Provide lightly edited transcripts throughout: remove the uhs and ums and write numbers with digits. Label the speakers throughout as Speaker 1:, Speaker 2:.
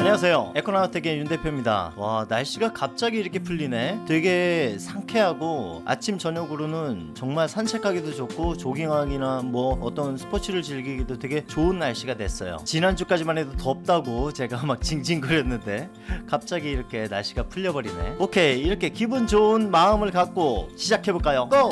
Speaker 1: 안녕하세요, 에코나우텍의 윤대표입니다. 와, 날씨가 갑자기 이렇게 풀리네. 되게 상쾌하고 아침 저녁으로는 정말 산책하기도 좋고 조깅하기나 뭐 어떤 스포츠를 즐기기도 되게 좋은 날씨가 됐어요. 지난주까지만 해도 덥다고 제가 막 징징거렸는데 갑자기 이렇게 날씨가 풀려버리네. 오케이, 이렇게 기분 좋은 마음을 갖고 시작해볼까요? 고!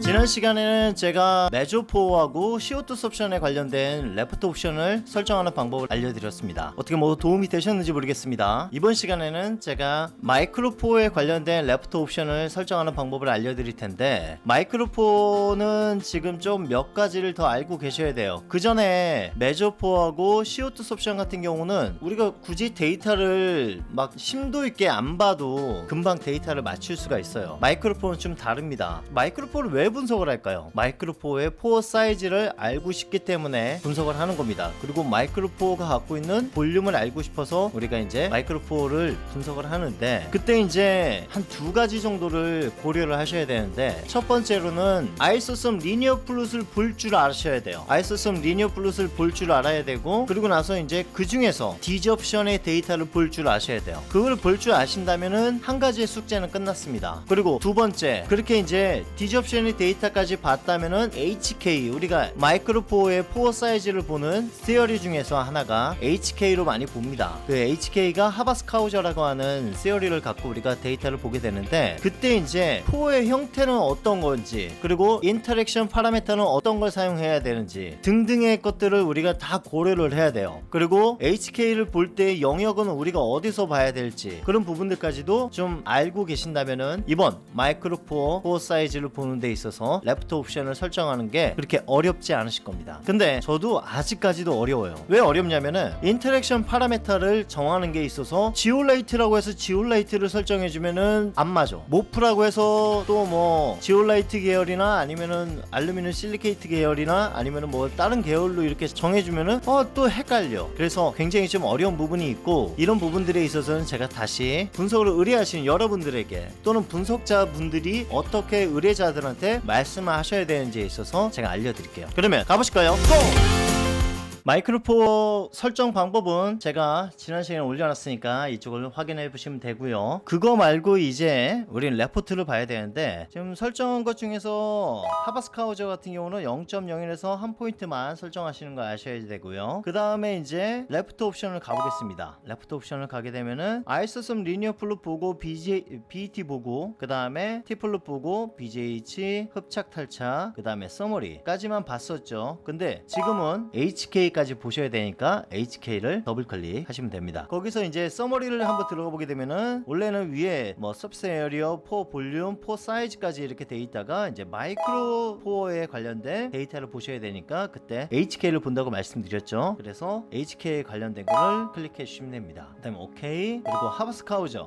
Speaker 1: 지난 시간에는 제가 메조4하고 CO2 옵션에 관련된 레프트 옵션을 설정하는 방법을 알려드렸습니다. 어떻게 뭐 도움이 되셨는지 모르겠습니다. 이번 시간에는 제가 마이크로4에 관련된 레프트 옵션을 설정하는 방법을 알려드릴 텐데, 마이크로4는 지금 좀 몇 가지를 더 알고 계셔야 돼요. 그 전에 메조4하고 CO2 옵션 같은 경우는 우리가 굳이 데이터를 막 심도 있게 안 봐도 금방 데이터를 맞출 수가 있어요. 마이크로4는 좀 다릅니다. 마이크로4를 왜 분석을 할까요? 마이크로4의 포어 사이즈를 알고 싶기 때문에 분석을 하는 겁니다. 그리고 마이크로4가 갖고 있는 볼륨을 알고 싶어서 우리가 이제 마이크로4를 분석을 하는데, 그때 이제 한 두 가지 정도를 고려를 하셔야 되는데, 첫 번째로는 아이소섬 리니어 플롯을 볼 줄 아셔야 돼요. 아이소섬 리니어 플롯을 볼 줄 알아야 되고, 그리고 나서 이제 그 중에서 디접션의 데이터를 볼 줄 아셔야 돼요. 그걸 볼 줄 아신다면은 한 가지의 숙제는 끝났습니다. 그리고 두 번째, 그렇게 이제 디접션의 데이터까지 봤다면은 HK, 우리가 마이크로4의 포어 사이즈를 보는 시어리 중에서 하나가 HK로 많이 봅니다. 그 HK가 하바스카우저라고 하는 시어리를 갖고 우리가 데이터를 보게 되는데, 그때 이제 포어의 형태는 어떤 건지, 그리고 인터랙션 파라미터는 어떤 걸 사용해야 되는지 등등의 것들을 우리가 다 고려를 해야 돼요. 그리고 HK를 볼 때 영역은 우리가 어디서 봐야 될지, 그런 부분들까지도 좀 알고 계신다면은 이번 마이크로4 포어 사이즈를 보는 데 있어서 레프트 옵션을 설정하는 게 그렇게 어렵지 않으실 겁니다. 근데 저도 아직까지도 어려워요. 왜 어렵냐면은 인터랙션 파라미터를 정하는 게 있어서 지올라이트라고 해서 지올라이트를 설정해주면은 안 맞아. 모프라고 해서 또 뭐 지올라이트 계열이나 아니면은 알루미늄 실리케이트 계열이나 아니면은 뭐 다른 계열로 이렇게 정해주면은 또 헷갈려. 그래서 굉장히 좀 어려운 부분이 있고, 이런 부분들에 있어서는 제가 다시 분석을 의뢰하시는 여러분들에게 또는 분석자분들이 어떻게 의뢰자들한테 말씀을 하셔야 되는지에 있어서 제가 알려드릴게요. 그러면 가보실까요? 고! 마이크로4 설정 방법은 제가 지난 시간에 올려놨으니까 이쪽을 확인해 보시면 되고요. 그거 말고 이제 우린 레포트를 봐야 되는데, 지금 설정한 것 중에서 하바스카우저 같은 경우는 0.01에서 한 포인트만 설정하시는 거 아셔야 되고요. 그 다음에 이제 레프트 옵션을 가보겠습니다. 레프트 옵션을 가게 되면은 아이소섬 리니어 플롯 보고 BT 보고, 그 다음에 T 플롯 보고 BJH 흡착 탈착, 그 다음에 서머리까지만 봤었죠. 근데 지금은 HK 까지 보셔야 되니까 HK를 더블 클릭 하시면 됩니다. 거기서 이제 서머리를 한번 들어가 보게 되면은, 원래는 위에 뭐 서비스 에리어, 포 볼륨, 포 사이즈까지 이렇게 돼 있다가 이제 마이크로 포어에 관련된 데이터를 보셔야 되니까 그때 HK를 본다고 말씀드렸죠. 그래서 HK에 관련된 거를 클릭해 주시면 됩니다. 그 다음에 OK, 그리고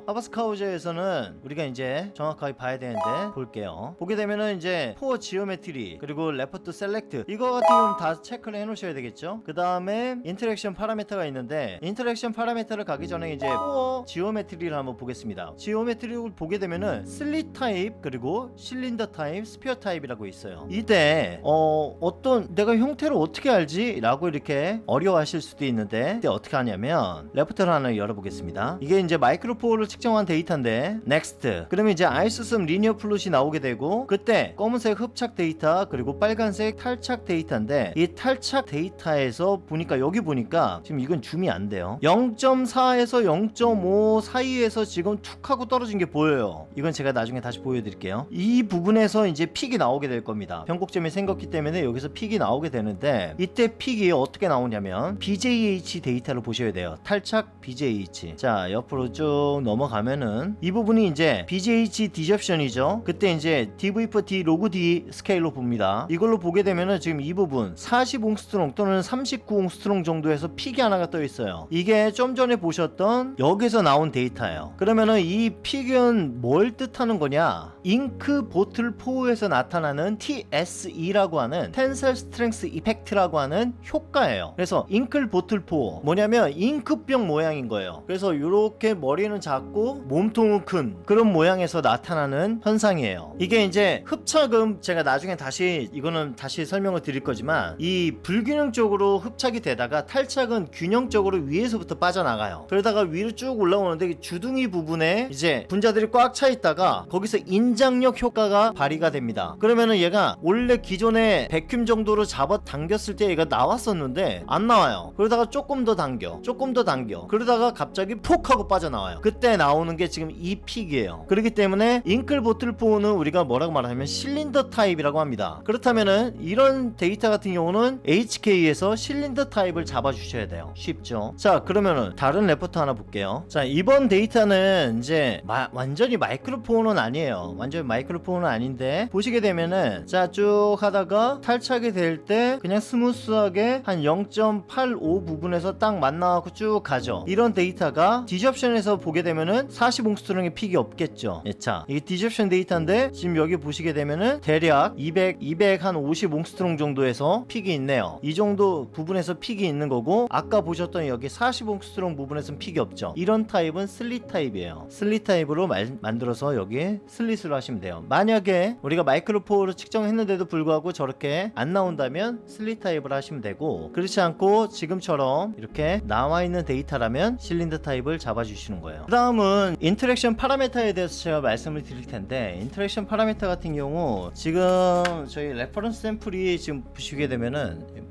Speaker 1: 하바스카우저에서는 우리가 이제 정확하게 봐야 되는데 볼게요. 보게 되면은 이제 포어 지오메트리, 그리고 레포트 셀렉트, 이거 같은 경우는 다 체크를 해 놓으셔야 되겠죠. 그 다음에 인터랙션 파라미터가 있는데, 인터랙션 파라미터를 가기 전에 이제 포어 지오메트리를 한번 보겠습니다. 지오메트리를 보게 되면은 슬릿 타입, 그리고 실린더 타입, 스피어 타입이라고 있어요. 이때 어떤 내가 형태를 어떻게 알지? 라고 이렇게 어려워하실 수도 있는데, 이때 어떻게 하냐면 레프트를 하나 열어보겠습니다. 이게 이제 마이크로4를 측정한 데이터인데, 넥스트, 그러면 이제 아이소섬 리니어 플롯이 나오게 되고, 그때 검은색 흡착 데이터, 그리고 빨간색 탈착 데이터인데, 이 탈착 데이터에서 보니까, 여기 보니까 지금 이건 줌이 안 돼요. 0.4에서 0.5 사이에서 지금 툭 하고 떨어진 게 보여요. 이건 제가 나중에 다시 보여드릴게요. 이 부분에서 이제 픽이 나오게 될 겁니다. 변곡점이 생겼기 때문에 여기서 픽이 나오게 되는데, 이때 픽이 어떻게 나오냐면 BJH 데이터를 보셔야 돼요. 탈착 BJH. 자, 옆으로 쭉 넘어가면은 이 부분이 이제 BJH 디접션이죠. 그때 이제 DV4D 로그 D 스케일로 봅니다. 이걸로 보게 되면은 지금 이 부분 40옹스트롱 또는 39옹스트롱 정도에서 픽이 하나가 떠 있어요. 이게 좀 전에 보셨던 여기서 나온 데이터예요. 그러면은 이 픽은 뭘 뜻하는 거냐? 잉크 보틀 포에서 나타나는 TSE라고 하는 텐셀 스트렝스 이펙트라고 하는 효과예요. 그래서 잉클 보틀 포 뭐냐면 잉크병 모양인 거예요. 그래서 이렇게 머리는 작고 몸통은 큰 그런 모양에서 나타나는 현상이에요. 이게 이제 흡착음, 제가 나중에 다시 이거는 다시 설명을 드릴 거지만, 이 불균형적으로 위로 흡착이 되다가 탈착은 균형적으로 위에서부터 빠져나가요. 그러다가 위로 쭉 올라오는데 주둥이 부분에 이제 분자들이 꽉 차 있다가 거기서 인장력 효과가 발휘가 됩니다. 그러면은 얘가 원래 기존에 백큐ම් 정도로 잡아 당겼을 때 얘가 나왔었는데 안 나와요. 그러다가 조금 더 당겨 그러다가 갑자기 폭 하고 빠져나와요. 그때 나오는 게 지금 이 픽이에요. 그렇기 때문에 잉클 보틀 포는 우리가 뭐라고 말하면 실린더 타입이라고 합니다. 그렇다면은 이런 데이터 같은 경우는 HK에서 실린더 타입을 잡아주셔야 돼요. 쉽죠? 자, 그러면은 다른 레포트 하나 볼게요. 자, 이번 데이터는 이제 완전히 마이크로폰은 아니에요. 완전히 마이크로폰은 아닌데 보시게 되면은 자, 쭉 하다가 탈착이 될 때 그냥 스무스하게 한 0.85 부분에서 딱 만나고 쭉 가죠. 이런 데이터가 디접션에서 보게 되면은 40옹스트롱의 픽이 없겠죠. 예, 자, 이게 디접션 데이터인데 지금 여기 보시게 되면은 대략 250옹스트롱 정도에서 픽이 있네요. 이 정도 부분에서 픽이 있는 거고 아까 보셨던 여기 40옹스트롱 부분에서는 픽이 없죠. 이런 타입은 슬릿 타입이에요. 슬릿 타입으로 만들어서 여기에 슬릿으로 하시면 돼요. 만약에 우리가 마이크로포로 측정했는데도 불구하고 저렇게 안 나온다면 슬릿 타입을 하시면 되고, 그렇지 않고 지금처럼 이렇게 나와 있는 데이터라면 실린더 타입을 잡아주시는 거예요. 그 다음은 인터랙션 파라미터에 대해서 제가 말씀을 드릴 텐데, 인터랙션 파라미터 같은 경우 지금 저희 레퍼런스 샘플이 지금 보시게 되면은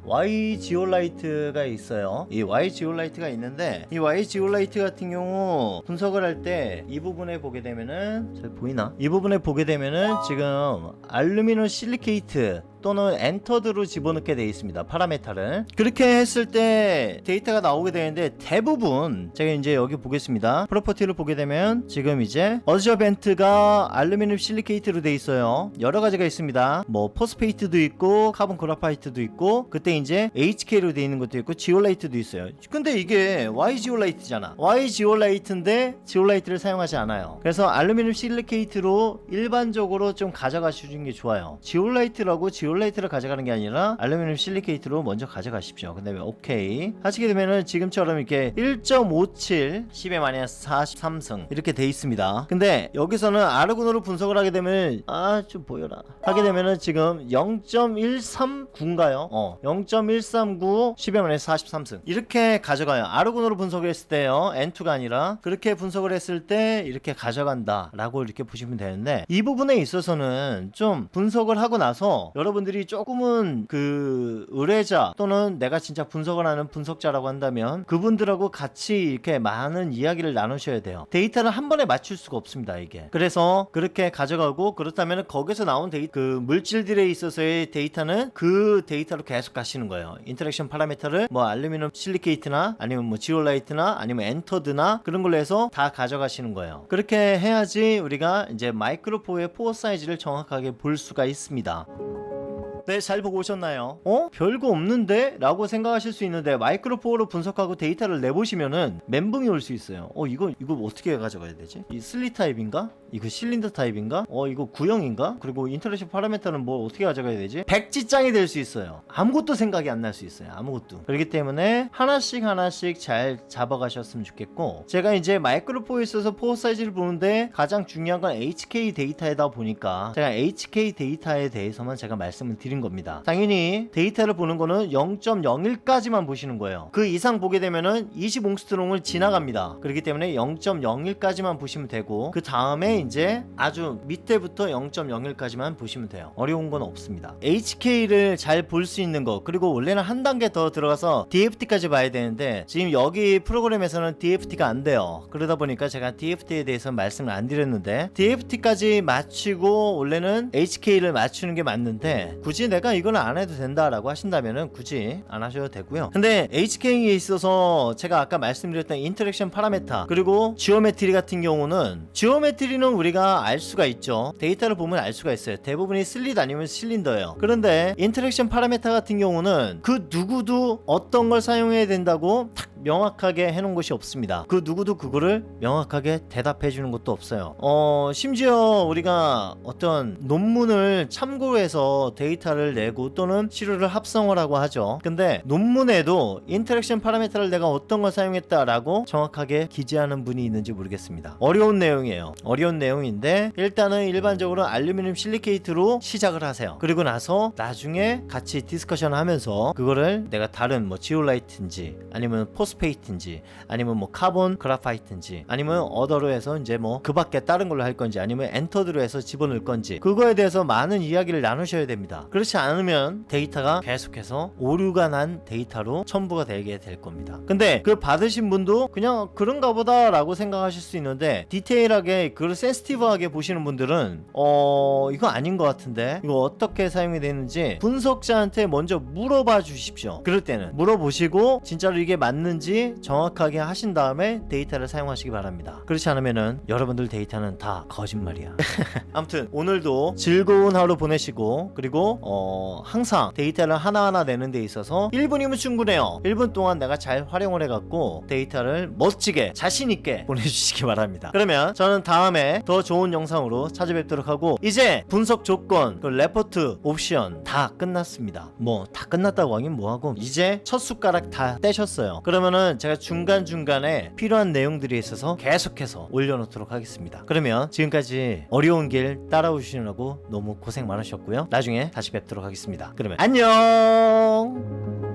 Speaker 1: Y 지올라이트가 있어요. 이 Y 지올라이트가 있는데 이 Y 지올라이트 같은 경우 분석을 할 때 이 부분에 보게 되면은 잘 보이나? 이 부분에 보게 되면은 지금 알루미늄 실리케이트 또는 엔터드로 집어넣게 되어 있습니다. 파라메타를. 그렇게 했을 때 데이터가 나오게 되는데 대부분 제가 이제 여기 보겠습니다. 프로퍼티를 보게 되면 지금 이제 어저벤트가 알루미늄 실리케이트로 되어 있어요. 여러 가지가 있습니다. 뭐 포스페이트도 있고 카본 그라파이트도 있고 그때 이제 HK로 되어 있는 것도 있고 지올라이트도 있어요. 근데 이게 Y 지올라이트잖아. Y 지올라이트인데 지올라이트를 사용하지 않아요. 그래서 알루미늄 실리케이트로 일반적으로 좀 가져가시는 게 좋아요. 지올라이트라고 지올라이트를 가져가는 게 아니라 알루미늄 실리케이트로 먼저 가져가십시오. 그 다음에 오케이 하시게 되면은 지금처럼 이렇게 1.57 10⁻43승 이렇게 돼 있습니다. 근데 여기서는 아르고노로 분석을 하게 되면 좀 보여라 하게 되면은 지금 0.139인가요? 0.139 10⁻43승 이렇게 가져가요. 아르고노로 분석을 했을 때요, N2가 아니라. 그렇게 분석을 했을 때 이렇게 가져간다 라고 이렇게 보시면 되는데, 이 부분에 있어서는 좀 분석을 하고 나서 여러분들이 조금은 그 의뢰자 또는 내가 진짜 분석을 하는 분석자라고 한다면 그분들하고 같이 이렇게 많은 이야기를 나누셔야 돼요. 데이터를 한 번에 맞출 수가 없습니다, 이게. 그래서 그렇게 가져가고, 그렇다면 거기서 나온 그 물질들에 있어서의 데이터는 그 데이터로 계속 가시는 거예요. 인터랙션 파라미터를 뭐 알루미늄 실리케이트나 아니면 뭐 지올라이트나 아니면 엔터드나 그런 걸로 해서 다 가져가시는 거예요. 그렇게 해야지 우리가 이제 마이크로포의 포어 사이즈를 정확하게 볼 수가 있습니다. 네, 잘 보고 오셨나요? 별거 없는데? 라고 생각하실 수 있는데, 마이크로포어로 분석하고 데이터를 내보시면은 멘붕이 올 수 있어요. 이거 어떻게 가져가야 되지? 이 슬릿 타입인가? 이거 실린더 타입인가? 이거 구형인가? 그리고 인터랙션 파라미터는 뭐 어떻게 가져가야 되지? 백지장이 될 수 있어요. 아무것도 생각이 안 날 수 있어요. 아무것도. 그렇기 때문에 하나씩 잘 잡아가셨으면 좋겠고, 제가 이제 마이크로포에 있어서 포어 사이즈를 보는데 가장 중요한 건 HK 데이터이다 보니까 제가 HK 데이터에 대해서만 제가 말씀을 드린 겁니다. 당연히 데이터를 보는 거는 0.01까지만 보시는 거예요. 그 이상 보게 되면은 20옹스트롱을 지나갑니다. 그렇기 때문에 0.01까지만 보시면 되고, 그 다음에 이제 아주 밑에부터 0.01까지만 보시면 돼요. 어려운 건 없습니다. HK를 잘 볼 수 있는 거, 그리고 원래는 한 단계 더 들어가서 DFT까지 봐야 되는데 지금 여기 프로그램에서는 DFT가 안 돼요. 그러다 보니까 제가 DFT에 대해서 말씀을 안 드렸는데, DFT까지 맞추고 원래는 HK를 맞추는 게 맞는데 굳이 내가 이건 안 해도 된다라고 하신다면은 굳이 안 하셔도 되고요. 근데 HK에 있어서 제가 아까 말씀드렸던 인터랙션 파라메타 그리고 지오메트리 같은 경우는, 지오메트리는 우리가 알 수가 있죠. 데이터를 보면 알 수가 있어요. 대부분이 슬릿 아니면 실린더예요. 그런데 인터랙션 파라메타 같은 경우는 그 누구도 어떤 걸 사용해야 된다고 탁 명확하게 해놓은 것이 없습니다. 그 누구도 그거를 명확하게 대답해 주는 것도 없어요. 심지어 우리가 어떤 논문을 참고해서 데이터를 내고 또는 시료를 합성을 하고 하죠. 근데 논문에도 인터랙션 파라미터를 내가 어떤 걸 사용했다라고 정확하게 기재하는 분이 있는지 모르겠습니다. 어려운 내용이에요. 어려운 내용인데 일단은 일반적으로 알루미늄 실리케이트로 시작을 하세요. 그리고 나서 나중에 같이 디스커션 하면서 그거를 내가 다른 뭐 지올라이트인지 아니면 포스페이트인지 아니면 뭐 카본 그라파이트인지 아니면 어더로 해서 이제 뭐 그 밖에 다른 걸로 할 건지 아니면 엔터드로 해서 집어넣을 건지 그거에 대해서 많은 이야기를 나누셔야 됩니다. 그렇지 않으면 데이터가 계속해서 오류가 난 데이터로 첨부가 되게 될 겁니다. 근데 그 받으신 분도 그냥 그런가 보다 라고 생각하실 수 있는데 디테일하게 그걸 센시티브하게 보시는 분들은 이거 아닌 것 같은데 이거 어떻게 사용이 되는지 분석자한테 먼저 물어봐 주십시오. 그럴 때는 물어보시고 진짜로 이게 맞는지 정확하게 하신 다음에 데이터를 사용하시기 바랍니다. 그렇지 않으면은 여러분들 데이터는 다 거짓말이야. 아무튼 오늘도 즐거운 하루 보내시고 그리고 항상 데이터를 하나하나 내는 데 있어서 1분이면 충분해요. 1분 동안 내가 잘 활용을 해갖고 데이터를 멋지게 자신있게 보내주시기 바랍니다. 그러면 저는 다음에 더 좋은 영상으로 찾아뵙도록 하고 이제 분석 조건, 그 레포트, 옵션 다 끝났습니다. 뭐 다 끝났다고 하긴 뭐하고 이제 첫 숟가락 다 떼셨어요. 그러면은 제가 중간중간에 필요한 내용들이 있어서 계속해서 올려놓도록 하겠습니다. 그러면 지금까지 어려운 길 따라오시느라고 너무 고생 많으셨고요. 나중에 다시 뵙도록 하겠습니다. 그러면 안녕.